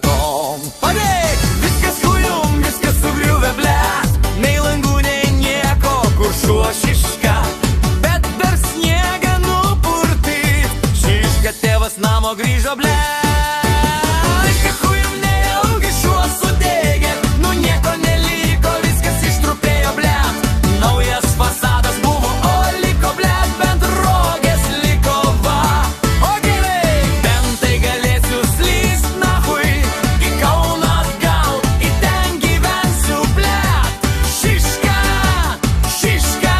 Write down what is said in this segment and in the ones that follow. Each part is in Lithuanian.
kartom. Padėk, viskas hujum, viskas sugriuvę, blet. Nei langų, nei nieko, kur šuo šiška. Bet dar sniegą nupurtyt, šiška tėvas namo grįžo, blet. Hujum neilgi šuo sudegė, nu nieko neliko, viskas ištrupėjo, blet. Naujas fasadas buvo, o liko, blet, bent rogės liko, va. O gerai, bent tai galėsiu slyst nahui, į Kauną atgal, į ten gyvensiu, blet. Šiška, šiška,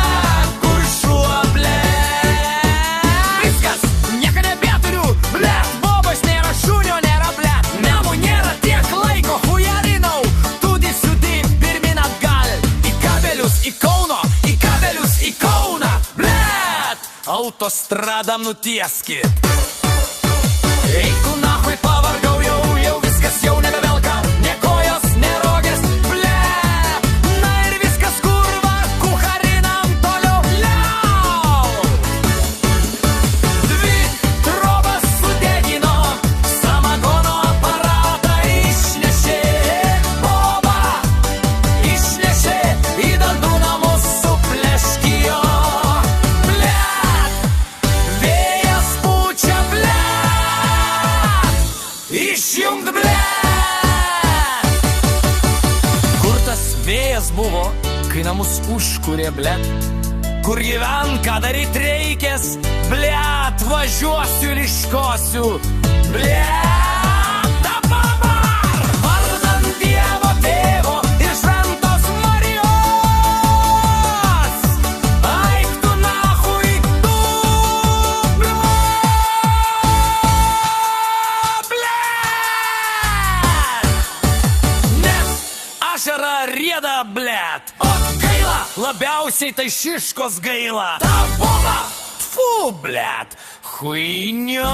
kur šuo, blet. Viskas, nieko nebeturiu, blet. Bobas nėra šunio, nėra, blet. Namų nėra tiek laiko, hujarinau. Tudi-sudi, pirmin atgal, į kabelius, į Kauno, į kabelius, į Kauną, blet. Autostradam nutieskit. Eik tu nahui, pavargau jau viskas jau nebevelka. Ne kojos, ne rogės, blet. Na ir viskas kurva, kucharinam toliau, liau. Dvi trobas sudegino, samagono aparatą išnešė. Boba išnešė, į dantų namus supleškijo. Blet, vėjas pučia, blet. Išjungt, blet. Kur tas vėjas buvo, kai namus užkūrė, blet? Kur gyven, ką daryt reikės, blet. Važiuosiu ir iškosiu, blet. Dabar vardan Dievo tėvo ir šventos Marijos. Eik tu nahui, tu, blet. Nes ašara rieda, blet. O gaila, labiausiai tai šiškos gaila. Ta boba, tfu, blet. Huinio.